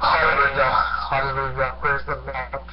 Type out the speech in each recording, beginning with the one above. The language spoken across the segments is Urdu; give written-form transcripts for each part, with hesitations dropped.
Hallelujah, hallelujah, praise the Lord.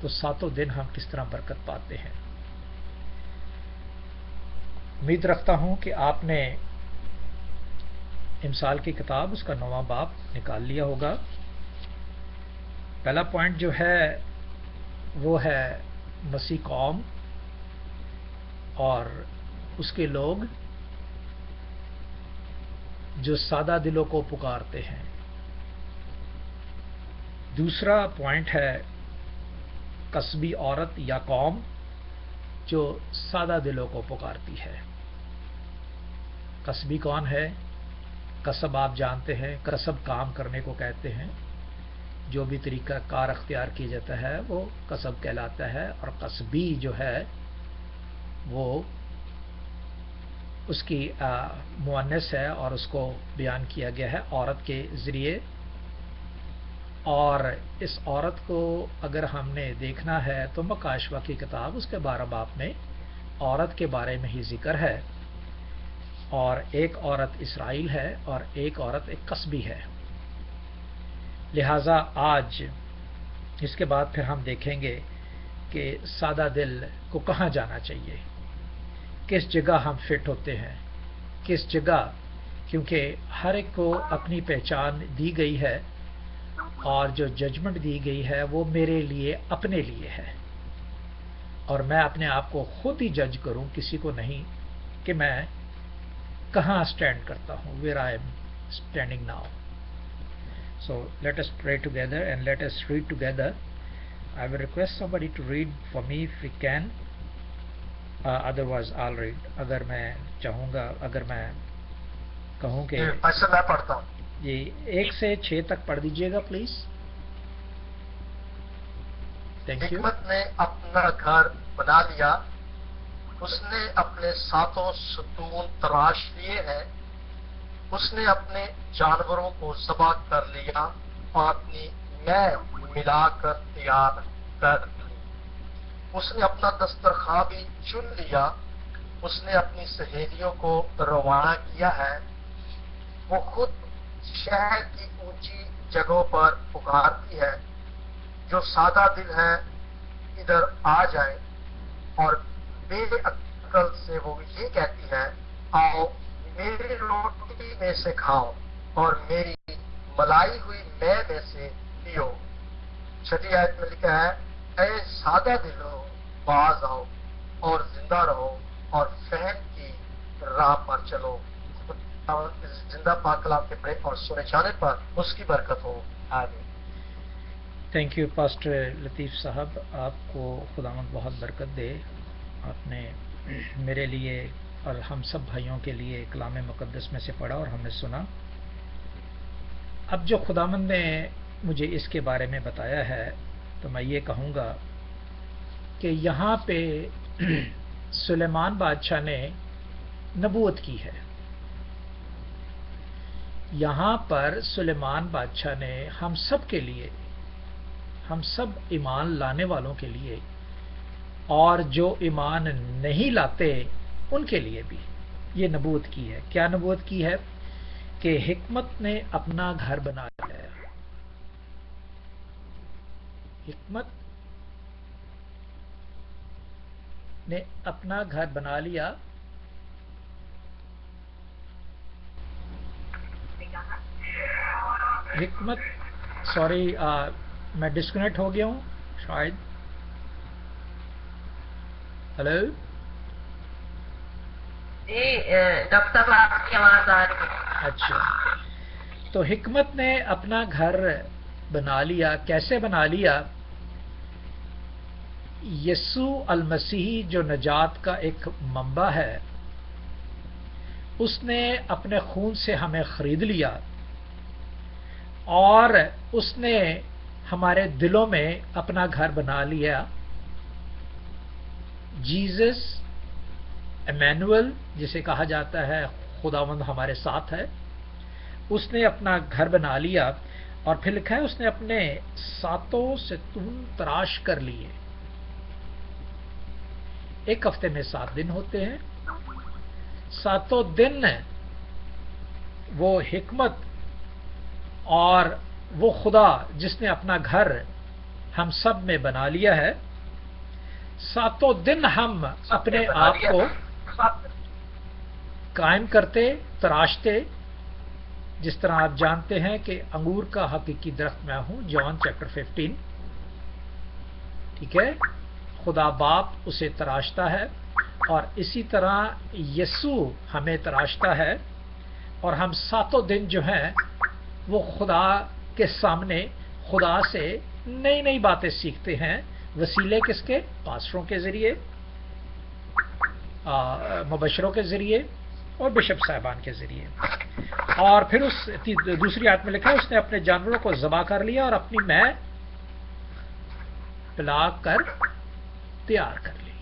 تو ساتوں دن ہم کس طرح برکت پاتے ہیں۔ امید رکھتا ہوں کہ آپ نے امثال کی کتاب اس کا 9واں باب نکال لیا ہوگا۔ پہلا پوائنٹ جو ہے وہ ہے مسیح قوم اور اس کے لوگ جو سادہ دلوں کو پکارتے ہیں۔ دوسرا پوائنٹ ہے قصبی عورت یا قوم جو سادہ دلوں کو پکارتی ہے۔ قصبی کون ہے؟ قصب آپ جانتے ہیں، قصب کام کرنے کو کہتے ہیں، جو بھی طریقہ کار اختیار کیا جاتا ہے وہ قصب کہلاتا ہے، اور قصبی جو ہے وہ اس کی مؤنث ہے اور اس کو بیان کیا گیا ہے عورت کے ذریعے۔ اور اس عورت کو اگر ہم نے دیکھنا ہے تو مکاشفہ کی کتاب اس کے 12 باب میں عورت کے بارے میں ہی ذکر ہے، اور ایک عورت اسرائیل ہے اور ایک عورت ایک قصبی ہے۔ لہذا آج اس کے بعد پھر ہم دیکھیں گے کہ سادہ دل کو کہاں جانا چاہیے، کس جگہ ہم فٹ ہوتے ہیں، کس جگہ، کیونکہ ہر ایک کو اپنی پہچان دی گئی ہے اور جو ججمنٹ دی گئی ہے وہ میرے لیے اپنے لیے ہے، اور میں اپنے آپ کو خود ہی جج کروں، کسی کو نہیں، کہ میں کہاں اسٹینڈ کرتا ہوں، where I am standing now. So let us pray together and let us read together. I will request somebody to read for me if we can. Otherwise I'll read. اگر میں چاہوں گا، اگر میں کہوں کہ ایسا میں پڑھتا ہوں، یہ 1 سے 6 تک پڑھ دیجئے گا پلیز۔ Thank you. حکمت نے اپنا گھر بنا لیا، اس نے اپنے ساتوں ستون تراش لیے ہیں، اس نے اپنے جانوروں کو ذبح کر لیا اور اپنی میں ملا کر تیار کر لی۔ اس نے اپنا دسترخواں بھی چن لیا، اس نے اپنی سہیلیوں کو روانہ کیا ہے۔ وہ خود شہر کی اونچی جگہوں پر پکارتی ہے، جو سادہ دل ہے ادھر آ جائے، اور بے عقل سے وہ یہ کہتی ہے، آؤ میری روٹی میں سے کھاؤ اور میری ملائی ہوئی میں سے پیو۔ 6 آیت میں لکھا ہے، اے سادہ دلو باز آؤ اور زندہ رہو اور فہم کی راہ پر چلو۔ زندہ پاک کلام کے پڑھے اور سنے جانے پر اس کی برکت ہو، آمین۔ تھینک یو پاسٹر لطیف صاحب، آپ کو خداوند بہت برکت دے۔ آپ نے میرے لیے اور ہم سب بھائیوں کے لیے کلام مقدس میں سے پڑھا اور ہم نے سنا۔ اب جو خداوند نے مجھے اس کے بارے میں بتایا ہے تو میں یہ کہوں گا کہ یہاں پہ سلیمان بادشاہ نے نبوت کی ہے۔ یہاں پر سلیمان بادشاہ نے ہم سب کے لیے، ہم سب ایمان لانے والوں کے لیے اور جو ایمان نہیں لاتے ان کے لیے بھی یہ نبوت کی ہے۔ کیا نبوت کی ہے؟ کہ حکمت نے اپنا گھر بنا لیا۔ حکمت نے اپنا گھر بنا لیا۔ حکمت، سوری میں ڈسکنیکٹ ہو گیا ہوں شاید۔ ہلو جی ڈاکٹر صاحب آپ کی آواز آ رہی ہے۔ اچھا، تو حکمت نے اپنا گھر بنا لیا۔ کیسے بنا لیا؟ یسوع المسیح جو نجات کا ایک منبع ہے، اس نے اپنے خون سے ہمیں خرید لیا اور اس نے ہمارے دلوں میں اپنا گھر بنا لیا۔ جیزس ایمینوئل جسے کہا جاتا ہے، خداوند ہمارے ساتھ ہے، اس نے اپنا گھر بنا لیا، اور پھر لکھا ہے اس نے اپنے ساتوں ستون تراش کر لیے۔ ایک ہفتے میں 7 دن ہوتے ہیں، ساتوں دن وہ حکمت اور وہ خدا جس نے اپنا گھر ہم سب میں بنا لیا ہے. ساتوں دن ہم اپنے آپ کو قائم کرتے تراشتے، جس طرح آپ جانتے ہیں کہ انگور کا حقیقی درخت میں ہوں، جان چیپٹر 15. ٹھیک ہے، خدا باپ اسے تراشتا ہے اور اسی طرح یسوع ہمیں تراشتا ہے، اور ہم ساتوں دن جو ہیں وہ خدا کے سامنے خدا سے نئی نئی باتیں سیکھتے ہیں. وسیلے کس کے؟ پاسٹروں کے ذریعے، مبشروں کے ذریعے اور بشپ صاحبان کے ذریعے. اور پھر اس دوسری آیت میں لکھا ہے اس نے اپنے جانوروں کو ذبح کر لیا اور اپنی مے پلا کر تیار کر لی.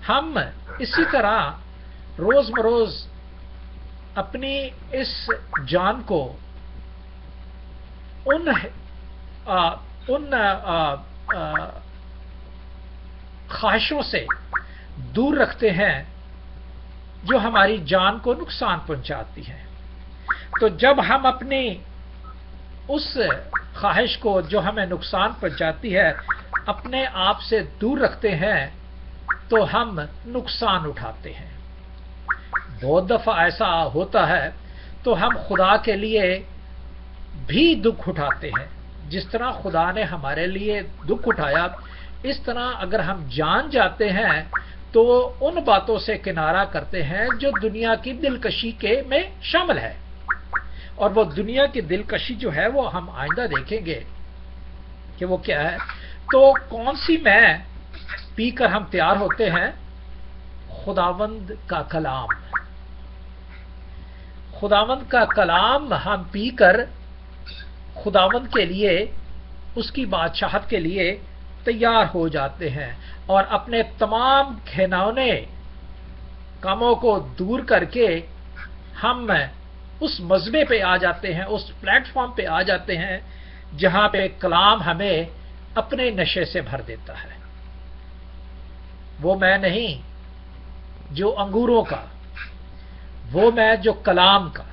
ہم اسی طرح روز بروز اپنی اس جان کو ان خواہشوں سے دور رکھتے ہیں جو ہماری جان کو نقصان پہنچاتی ہیں. تو جب ہم اپنی اس خواہش کو جو ہمیں نقصان پہنچاتی ہے اپنے آپ سے دور رکھتے ہیں تو ہم نقصان اٹھاتے ہیں. بہت دفعہ ایسا ہوتا ہے تو ہم خدا کے لیے بھی دکھ اٹھاتے ہیں. جس طرح خدا نے ہمارے لیے دکھ اٹھایا، اس طرح اگر ہم جان جاتے ہیں تو ان باتوں سے کنارہ کرتے ہیں جو دنیا کی دلکشی کے میں شامل ہے. اور وہ دنیا کی دلکشی جو ہے وہ ہم آئندہ دیکھیں گے کہ وہ کیا ہے. تو کون سی میں پی کر ہم تیار ہوتے ہیں؟ خداوند کا کلام. خداوند کا کلام ہم پی کر خداوند کے لیے، اس کی بادشاہت کے لیے تیار ہو جاتے ہیں اور اپنے تمام گھناؤنے کاموں کو دور کر کے ہم اس مذبے پہ آ جاتے ہیں، اس پلیٹ فارم پہ آ جاتے ہیں جہاں پہ کلام ہمیں اپنے نشے سے بھر دیتا ہے. وہ میں نہیں جو انگوروں کا، وہ میں جو کلام کا،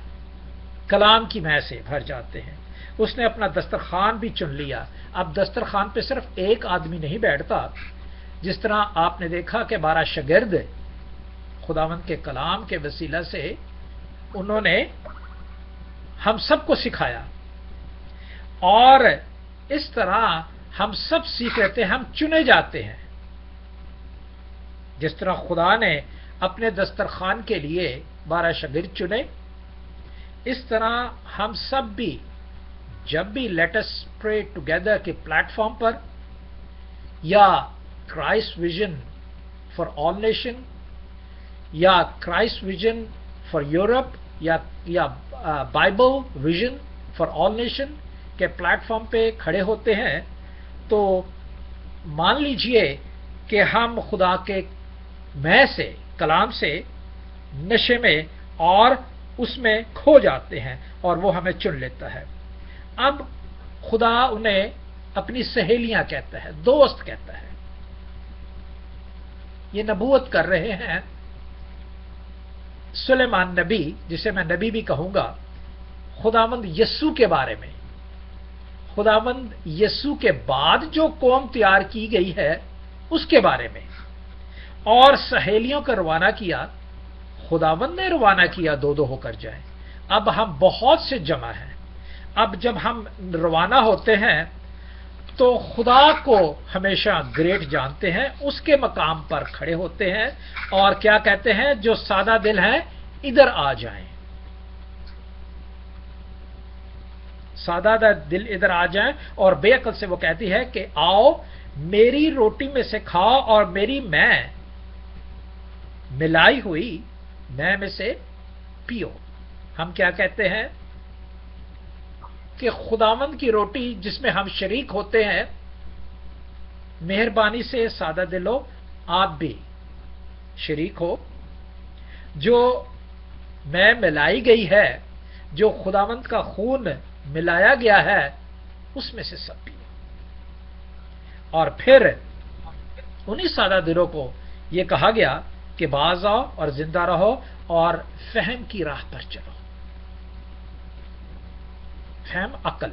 کلام کی میں سے بھر جاتے ہیں. اس نے اپنا دسترخوان بھی چن لیا. اب دسترخوان پہ صرف ایک آدمی نہیں بیٹھتا. جس طرح آپ نے دیکھا کہ 12 شاگرد خداوند کے کلام کے وسیلہ سے انہوں نے ہم سب کو سکھایا، اور اس طرح ہم سب سیکھ لیتے ہیں، ہم چنے جاتے ہیں. جس طرح خدا نے اپنے دسترخوان کے لیے 12 شاگرد چنے، اس طرح ہم سب بھی جب بھی لیٹ اس پرے ٹوگیدر کے پلیٹ فارم پر یا Christ vision for all nation یا کرائسٹ ویژن فار یورپ یا Bible vision for all nation کے پلیٹ فارم پہ کھڑے ہوتے ہیں، تو مان لیجئے کہ ہم خدا کے میں سے، کلام سے نشے میں اور اس میں کھو جاتے ہیں اور وہ ہمیں چن لیتا ہے. اب خدا انہیں اپنی سہیلیاں کہتا ہے، دوست کہتا ہے. یہ نبوت کر رہے ہیں سلیمان نبی، جسے میں نبی بھی کہوں گا، خداوند یسوع کے بارے میں. خداوند یسوع کے بعد جو قوم تیار کی گئی ہے اس کے بارے میں. اور سہیلیوں کو روانہ کیا، خداوند نے روانہ کیا 2 ہو کر جائیں. اب ہم بہت سے جمع ہیں. اب جب ہم روانہ ہوتے ہیں تو خدا کو ہمیشہ گریٹ جانتے ہیں، اس کے مقام پر کھڑے ہوتے ہیں اور کیا کہتے ہیں؟ جو سادہ دل ہیں ادھر آ جائیں. سادہ دل ادھر آ جائیں. اور بے عقل سے وہ کہتی ہے کہ آؤ میری روٹی میں سے کھاؤ اور میری میں ملائی ہوئی میں سے پیو. ہم کیا کہتے ہیں کہ خداوند کی روٹی جس میں ہم شریک ہوتے ہیں، مہربانی سے سادہ دلو آپ بھی شریک ہو. جو میں ملائی گئی ہے، جو خداوند کا خون ملایا گیا ہے، اس میں سے سب پیو. اور پھر انہی سادہ دلوں کو یہ کہا گیا کہ باز آؤ اور زندہ رہو اور فہم کی راہ پر چلو. فہم عقل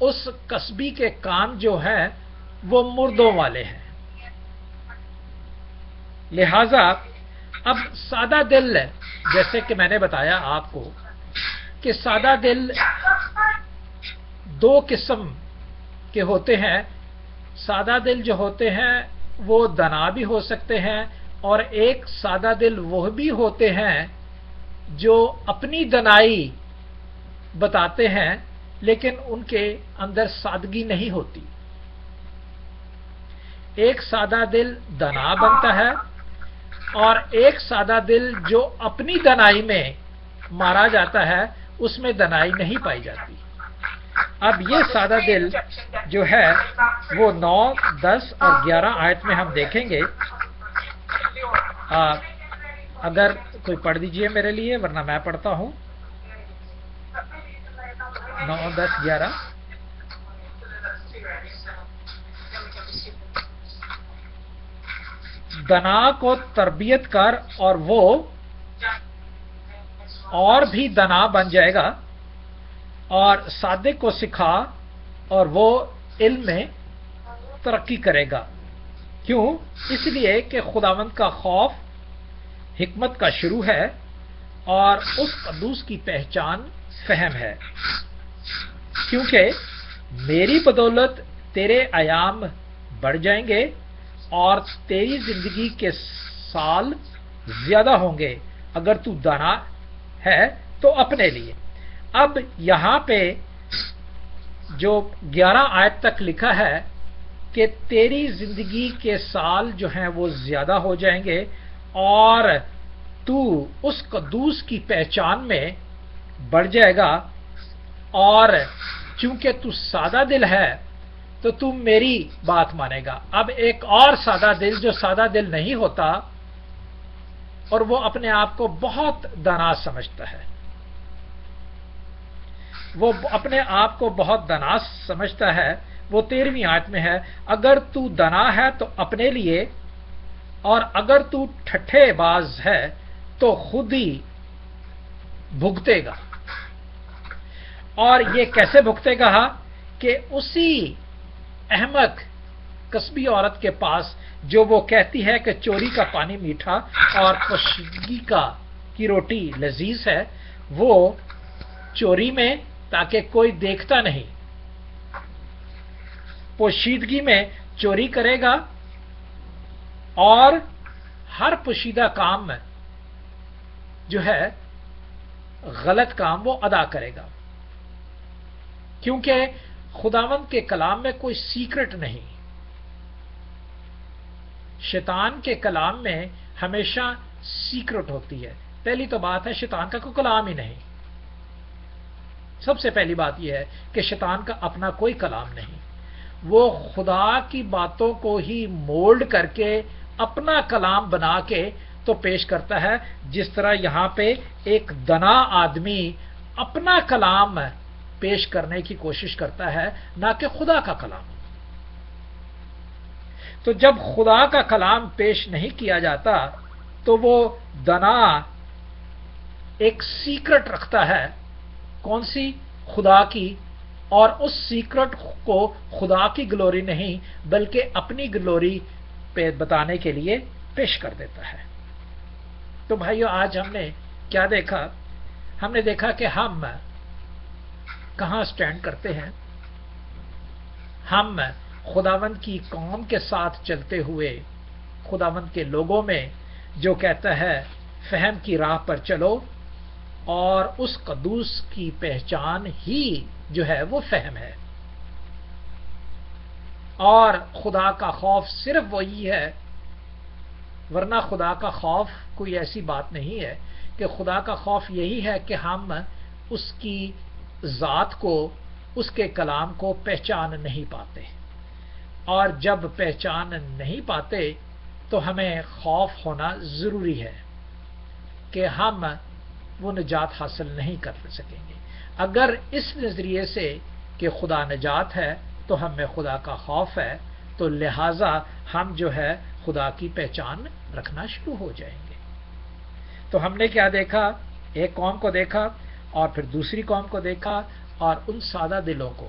اس کسبی کے کام جو ہے وہ مردوں والے ہیں. لہذا اب سادہ دل، جیسے کہ میں نے بتایا آپ کو کہ سادہ دل دو قسم کے ہوتے ہیں. سادہ دل جو ہوتے ہیں وہ دنا بھی ہو سکتے ہیں، اور ایک سادہ دل وہ بھی ہوتے ہیں جو اپنی دنائی بتاتے ہیں لیکن ان کے اندر سادگی نہیں ہوتی. ایک سادہ دل دنا بنتا ہے اور ایک سادہ دل جو اپنی دنائی میں مارا جاتا ہے اس میں دنائی نہیں پائی جاتی. اب یہ سادہ دل جو ہے وہ 9, 10 اور 11 آیت میں ہم دیکھیں گے. اگر کوئی پڑھ دیجئے میرے لیے، ورنہ میں پڑھتا ہوں. 9, 10, 11. دنا کو تربیت کر اور وہ اور بھی دنا بن جائے گا، اور صادق کو سکھا اور وہ علم میں ترقی کرے گا. کیوں؟ اس لیے کہ خداوند کا خوف حکمت کا شروع ہے اور اس قدوس کی پہچان فہم ہے. کیونکہ میری بدولت تیرے ایام بڑھ جائیں گے اور تیری زندگی کے سال زیادہ ہوں گے اگر تو دانا ہے تو اپنے لیے. اب یہاں پہ جو 11 آیت تک لکھا ہے کہ تیری زندگی کے سال جو ہیں وہ زیادہ ہو جائیں گے اور تو اس قدوس کی پہچان میں بڑھ جائے گا، اور چونکہ تو سادہ دل ہے تو تم میری بات مانے گا. اب ایک اور سادہ دل جو سادہ دل نہیں ہوتا اور وہ اپنے آپ کو بہت دانا سمجھتا ہے، وہ اپنے آپ کو بہت دانا سمجھتا ہے. وہ 13ویں آیت میں ہے، اگر تو دنا ہے تو اپنے لیے، اور اگر تو ٹھٹھے باز ہے تو خود ہی بھگتے گا. اور یہ کیسے بھگتے گا؟ کہ اسی احمق کسبی عورت کے پاس جو وہ کہتی ہے کہ چوری کا پانی میٹھا اور پوشیدگی کی روٹی لذیذ ہے، وہ چوری میں تاکہ کوئی دیکھتا نہیں، پوشیدگی میں چوری کرے گا اور ہر پوشیدہ کام جو ہے غلط کام وہ ادا کرے گا. کیونکہ خداوند کے کلام میں کوئی سیکرٹ نہیں. شیطان کے کلام میں ہمیشہ سیکرٹ ہوتی ہے. پہلی تو بات ہے شیطان کا کوئی کلام ہی نہیں. سب سے پہلی بات یہ ہے کہ شیطان کا اپنا کوئی کلام نہیں. وہ خدا کی باتوں کو ہی مولڈ کر کے اپنا کلام بنا کے تو پیش کرتا ہے، جس طرح یہاں پہ ایک دنا آدمی اپنا کلام پیش کرنے کی کوشش کرتا ہے، نہ کہ خدا کا کلام. تو جب خدا کا کلام پیش نہیں کیا جاتا تو وہ دنا ایک سیکرٹ رکھتا ہے. کون سی؟ خدا کی. اور اس سیکرٹ کو خدا کی گلوری نہیں بلکہ اپنی گلوری پہ بتانے کے لیے پیش کر دیتا ہے. تو بھائیو، آج ہم نے کیا دیکھا؟ ہم نے دیکھا کہ ہم کہاں سٹینڈ کرتے ہیں. ہم خداوند کی قوم کے ساتھ چلتے ہوئے خداوند کے لوگوں میں جو کہتا ہے فہم کی راہ پر چلو، اور اس قدوس کی پہچان ہی جو ہے وہ فہم ہے. اور خدا کا خوف صرف وہی ہے، ورنہ خدا کا خوف کوئی ایسی بات نہیں ہے. کہ خدا کا خوف یہی ہے کہ ہم اس کی ذات کو، اس کے کلام کو پہچان نہیں پاتے، اور جب پہچان نہیں پاتے تو ہمیں خوف ہونا ضروری ہے کہ ہم وہ نجات حاصل نہیں کر سکیں گے. اگر اس نظریے سے کہ خدا نجات ہے تو ہم میں خدا کا خوف ہے، تو لہٰذا ہم جو ہے خدا کی پہچان رکھنا شروع ہو جائیں گے. تو ہم نے کیا دیکھا؟ ایک قوم کو دیکھا اور پھر دوسری قوم کو دیکھا، اور ان سادہ دلوں کو